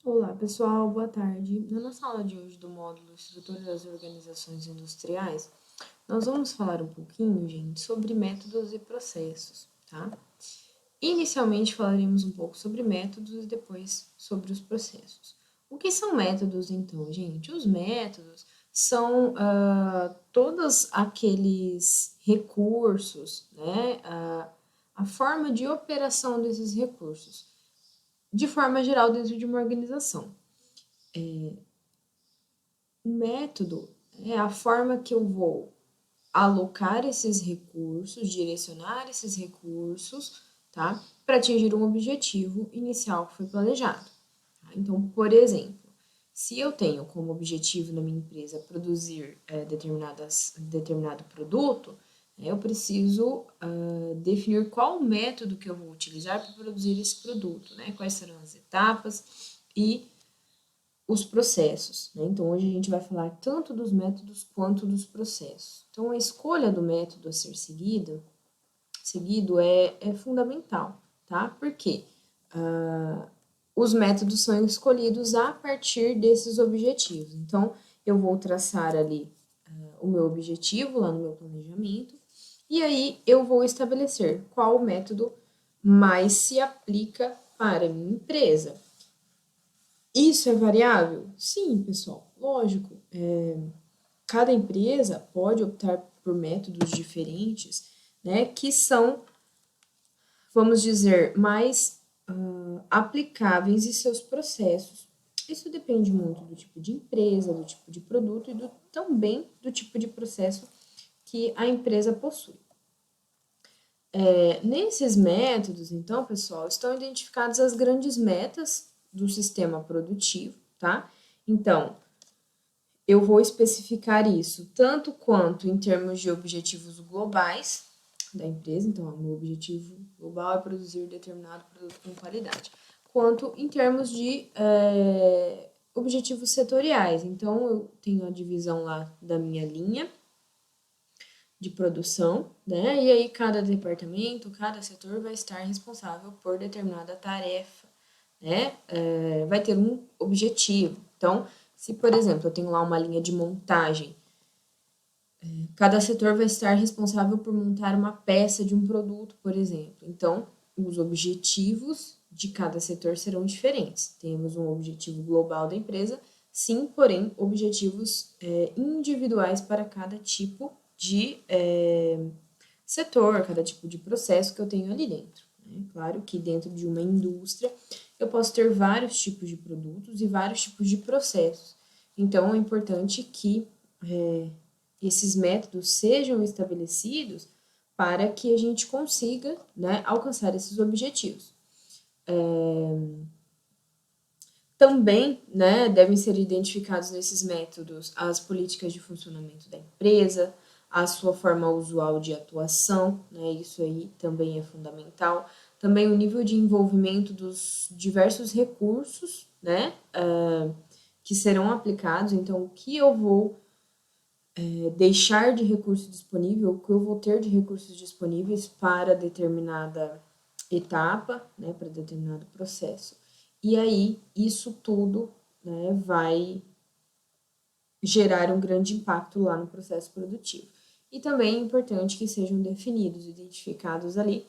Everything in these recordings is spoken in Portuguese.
Olá, pessoal, boa tarde. Na nossa aula de hoje do módulo Estrutura das Organizações Industriais, nós vamos falar um pouquinho, gente, sobre métodos e processos, tá? Inicialmente falaremos um pouco sobre métodos e depois sobre os processos. O que são métodos, então, gente? Os métodos são todos aqueles recursos, né? A forma de operação desses recursos, de forma geral, dentro de uma organização. O método é a forma que eu vou alocar esses recursos, direcionar esses recursos, tá? Para atingir um objetivo inicial que foi planejado. Tá? Então, por exemplo, se eu tenho como objetivo na minha empresa produzir determinado produto, eu preciso definir qual método que eu vou utilizar para produzir esse produto, né? Quais serão as etapas e os processos, né? Então, hoje a gente vai falar tanto dos métodos quanto dos processos. Então, a escolha do método a ser seguido é fundamental, tá? Porque os métodos são escolhidos a partir desses objetivos. Então, eu vou traçar ali o meu objetivo lá no meu planejamento, e aí eu vou estabelecer qual método mais se aplica para a minha empresa. Isso é variável? Sim, pessoal, lógico. Cada empresa pode optar por métodos diferentes, né, que são, vamos dizer, mais aplicáveis em seus processos. Isso depende muito do tipo de empresa, do tipo de produto e também do tipo de processo que a empresa possui. Nesses métodos, então, pessoal, estão identificadas as grandes metas do sistema produtivo, tá? Então, eu vou especificar isso tanto quanto em termos de objetivos globais da empresa, então o meu objetivo global é produzir determinado produto com qualidade, quanto em termos de objetivos setoriais. Então eu tenho a divisão lá da minha linha de produção, né? E aí cada departamento, cada setor vai estar responsável por determinada tarefa, né? Vai ter um objetivo. Então, se por exemplo eu tenho lá uma linha de montagem, cada setor vai estar responsável por montar uma peça de um produto, por exemplo. Então, os objetivos de cada setor serão diferentes. Temos um objetivo global da empresa, sim, porém, objetivos individuais para cada tipo de setor, cada tipo de processo que eu tenho ali dentro. Né? Claro que dentro de uma indústria eu posso ter vários tipos de produtos e vários tipos de processos. Então, é importante que esses métodos sejam estabelecidos para que a gente consiga, né, alcançar esses objetivos. Também, né, devem ser identificados nesses métodos as políticas de funcionamento da empresa, a sua forma usual de atuação, né, isso aí também é fundamental. Também o nível de envolvimento dos diversos recursos, né, que serão aplicados. Então, o que eu vou deixar de recurso disponível, o que eu vou ter de recursos disponíveis para determinada etapa, né, para determinado processo. E aí, isso tudo, né, vai gerar um grande impacto lá no processo produtivo. E também é importante que sejam definidos, identificados ali,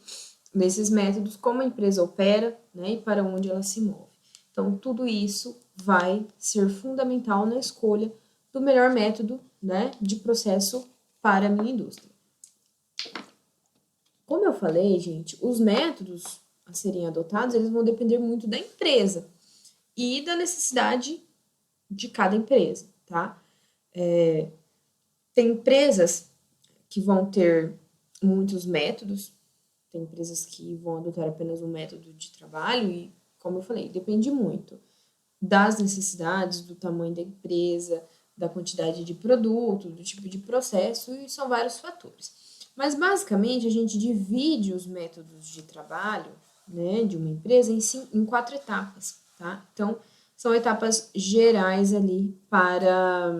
nesses métodos, como a empresa opera, né, e para onde ela se move. Então, tudo isso vai ser fundamental na escolha do melhor método, né, de processo para a minha indústria. Como eu falei, gente, os métodos a serem adotados, eles vão depender muito da empresa e da necessidade de cada empresa, tá? Tem empresas que vão ter muitos métodos, tem empresas que vão adotar apenas um método de trabalho e, como eu falei, depende muito das necessidades, do tamanho da empresa, da quantidade de produto, do tipo de processo, e são vários fatores. Mas basicamente a gente divide os métodos de trabalho, né, de uma empresa em 4 etapas, tá? Então, são etapas gerais ali para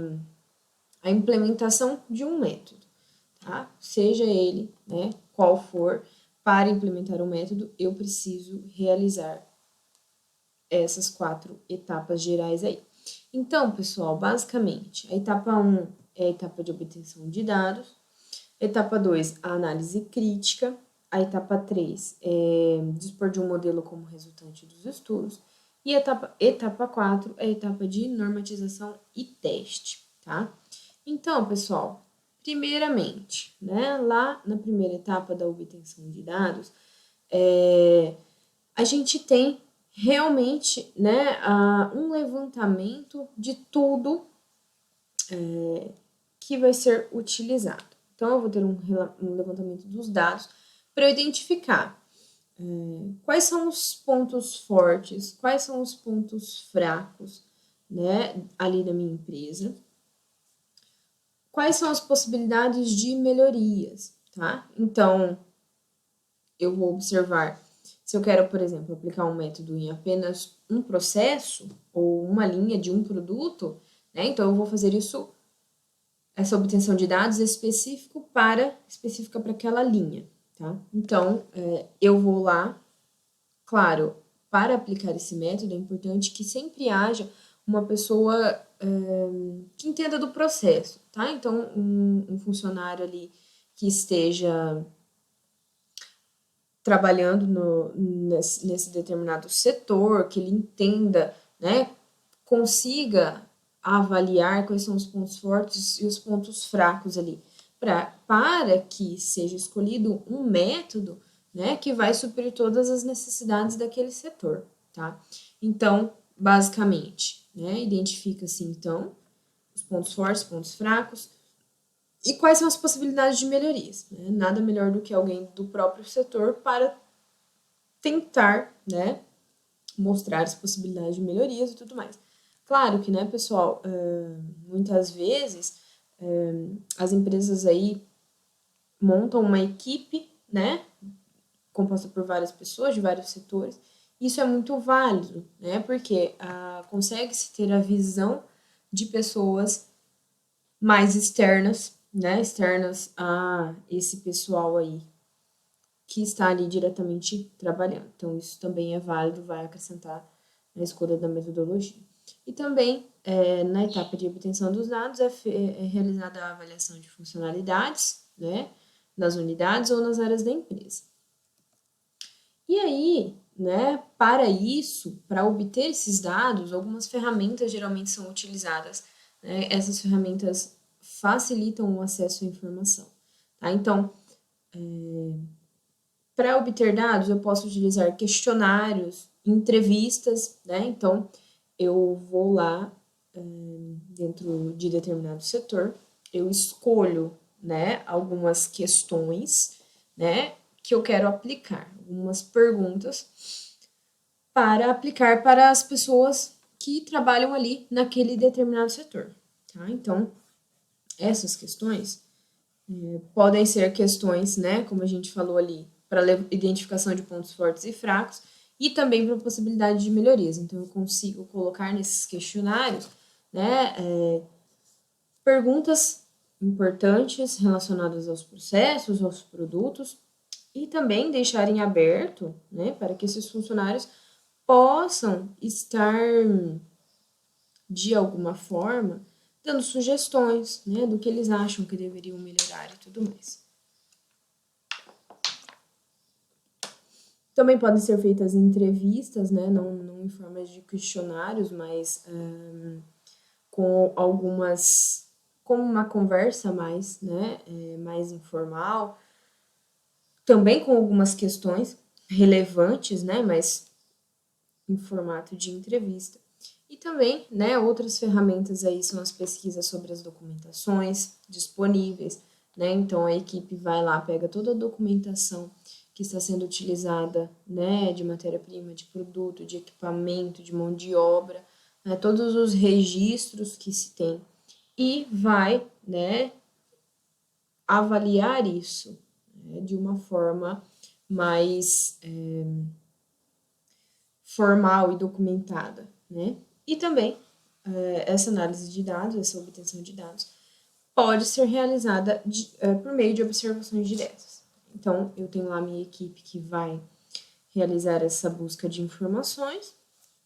a implementação de um método, tá? Seja ele, né, qual for, para implementar um método, eu preciso realizar essas 4 etapas gerais aí. Então, pessoal, basicamente, a etapa 1 é a etapa de obtenção de dados, etapa 2, a análise crítica, a etapa 3 é dispor de um modelo como resultante dos estudos, e a etapa 4 é a etapa de normatização e teste, tá? Então, pessoal, primeiramente, né, lá na primeira etapa da obtenção de dados, a gente tem realmente, né, um levantamento de tudo que vai ser utilizado. Então, eu vou ter um levantamento dos dados para eu identificar quais são os pontos fortes, quais são os pontos fracos, né, ali na minha empresa, quais são as possibilidades de melhorias, tá? Então, eu vou observar se eu quero, por exemplo, aplicar um método em apenas um processo ou uma linha de um produto, né? Então, eu vou fazer essa obtenção de dados específica para aquela linha, tá? Então, eu vou lá, claro, para aplicar esse método é importante que sempre haja uma pessoa que entenda do processo, tá? Então, um funcionário ali que esteja trabalhando nesse determinado setor, que ele entenda, né, consiga avaliar quais são os pontos fortes e os pontos fracos ali, para que seja escolhido um método, né, que vai suprir todas as necessidades daquele setor, tá? Então, basicamente, né, identifica-se, então, os pontos fortes, pontos fracos, e quais são as possibilidades de melhorias, né? Nada melhor do que alguém do próprio setor para tentar, né, mostrar as possibilidades de melhorias e tudo mais. Claro que, né, pessoal, muitas vezes as empresas aí montam uma equipe, né, composta por várias pessoas de vários setores. Isso é muito válido, né, porque consegue-se ter a visão de pessoas mais externas, né, externas a esse pessoal aí que está ali diretamente trabalhando. Então, isso também é válido, vai acrescentar na escolha da metodologia. E também, na etapa de obtenção dos dados, é realizada a avaliação de funcionalidades, né, nas unidades ou nas áreas da empresa. E aí, né, para isso, para obter esses dados, algumas ferramentas geralmente são utilizadas, né? Essas ferramentas facilitam o acesso à informação, tá? Então, para obter dados, eu posso utilizar questionários, entrevistas, né? Então, eu vou lá dentro de determinado setor, eu escolho, né, algumas questões, né, que eu quero aplicar, algumas perguntas para aplicar para as pessoas que trabalham ali naquele determinado setor, tá? Então, essas questões podem ser questões, né, como a gente falou ali, para identificação de pontos fortes e fracos e também para possibilidade de melhorias. Então, eu consigo colocar nesses questionários, né, perguntas importantes relacionadas aos processos, aos produtos e também deixar em aberto, né, para que esses funcionários possam estar, de alguma forma, dando sugestões, né, do que eles acham que deveriam melhorar e tudo mais. Também podem ser feitas entrevistas, né, não em forma de questionários, mas com como uma conversa mais, né, mais informal, também com algumas questões relevantes, né, mas em formato de entrevista. E também, né, outras ferramentas aí são as pesquisas sobre as documentações disponíveis, né, então a equipe vai lá, pega toda a documentação que está sendo utilizada, né, de matéria-prima, de produto, de equipamento, de mão de obra, né, todos os registros que se tem e vai, né, avaliar isso, né, de uma forma mais formal e documentada, né? E também essa análise de dados, essa obtenção de dados, pode ser realizada por meio de observações diretas. Então, eu tenho lá a minha equipe que vai realizar essa busca de informações,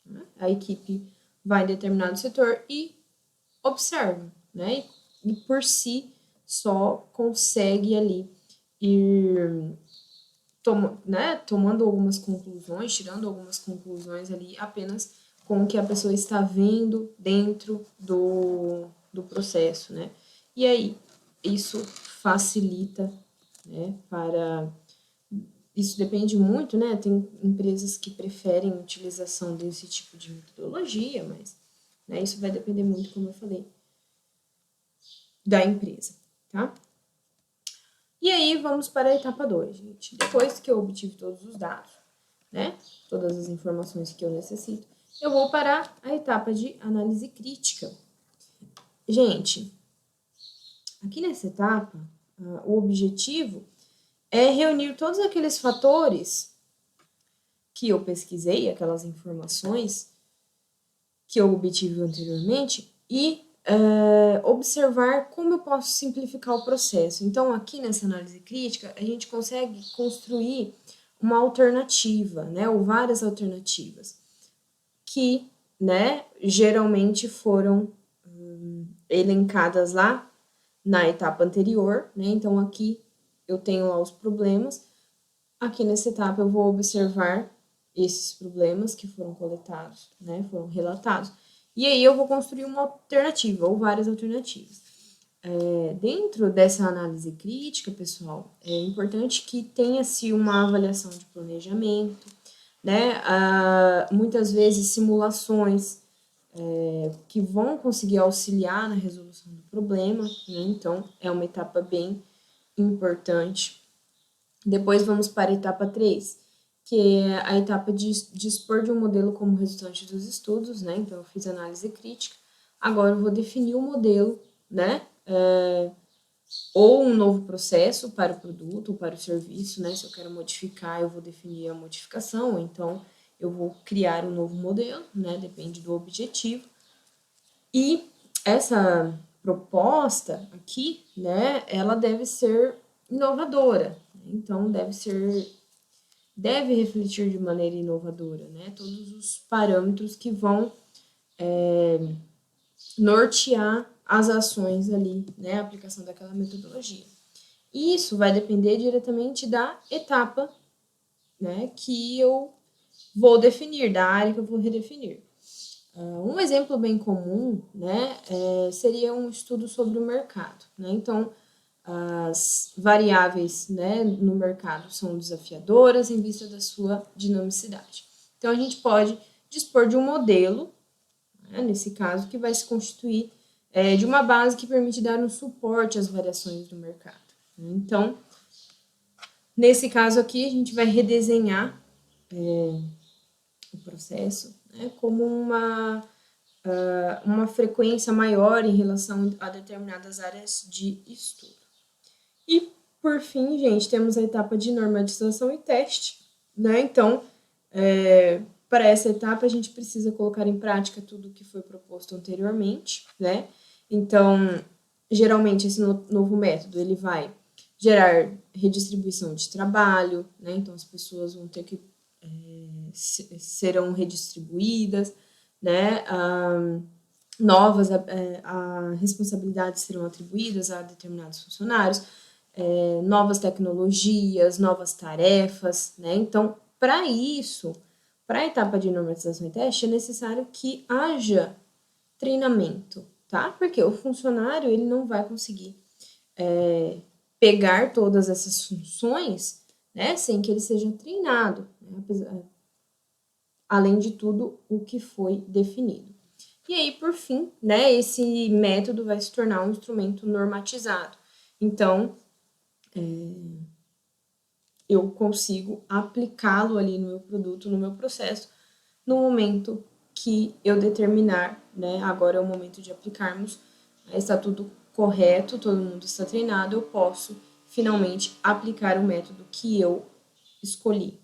né? A equipe vai em determinado setor e observa, né? E por si só consegue ali ir tomando algumas conclusões, tirando algumas conclusões ali apenas com o que a pessoa está vendo dentro do processo, né? E aí, isso facilita, né, para... Isso depende muito, né? Tem empresas que preferem a utilização desse tipo de metodologia, mas, né, isso vai depender muito, como eu falei, da empresa, tá? E aí, vamos para a etapa 2, gente. Depois que eu obtive todos os dados, né, todas as informações que eu necessito, eu vou para a etapa de análise crítica. Gente, aqui nessa etapa, o objetivo é reunir todos aqueles fatores que eu pesquisei, aquelas informações que eu obtive anteriormente, e observar como eu posso simplificar o processo. Então, aqui nessa análise crítica, a gente consegue construir uma alternativa, né, ou várias alternativas, que, né, geralmente foram elencadas lá na etapa anterior, né, então aqui eu tenho lá os problemas, aqui nessa etapa eu vou observar esses problemas que foram coletados, né, foram relatados, e aí eu vou construir uma alternativa, ou várias alternativas. Dentro dessa análise crítica, pessoal, é importante que tenha-se uma avaliação de planejamento, né? Muitas vezes simulações que vão conseguir auxiliar na resolução do problema, né? Então, é uma etapa bem importante. Depois vamos para a etapa 3, que é a etapa de dispor de um modelo como resultante dos estudos, né? Então, eu fiz análise crítica, agora eu vou definir o modelo, né? Ou um novo processo para o produto, ou para o serviço, né? Se eu quero modificar, eu vou definir a modificação, então eu vou criar um novo modelo, né? Depende do objetivo. E essa proposta aqui, né? Ela deve ser inovadora, então deve refletir de maneira inovadora, né? Todos os parâmetros que vão nortear as ações ali, né, a aplicação daquela metodologia. Isso vai depender diretamente da etapa, né, que eu vou definir, da área que eu vou redefinir. Um exemplo bem comum, né, seria um estudo sobre o mercado, né, então as variáveis, né, no mercado são desafiadoras em vista da sua dinamicidade. Então a gente pode dispor de um modelo, né, nesse caso, que vai se constituir de uma base que permite dar um suporte às variações do mercado. Então, nesse caso aqui, a gente vai redesenhar o processo, né, como uma frequência maior em relação a determinadas áreas de estudo. E, por fim, gente, temos a etapa de normatização e teste, né? Então, para essa etapa, a gente precisa colocar em prática tudo o que foi proposto anteriormente, né? Então, geralmente, esse novo método, ele vai gerar redistribuição de trabalho, né? Então, as pessoas vão ter que serão redistribuídas, né? Novas responsabilidades serão atribuídas a determinados funcionários, novas tecnologias, novas tarefas, né? Então, para isso, para a etapa de normatização e teste, é necessário que haja treinamento, tá? Porque o funcionário, ele não vai conseguir pegar todas essas funções, né, sem que ele seja treinado, né? Além de tudo o que foi definido. E aí, por fim, né, esse método vai se tornar um instrumento normatizado. Então, eu consigo aplicá-lo ali no meu produto, no meu processo, no momento que eu determinar, né? Agora é o momento de aplicarmos, está tudo correto, todo mundo está treinado, eu posso finalmente aplicar o método que eu escolhi.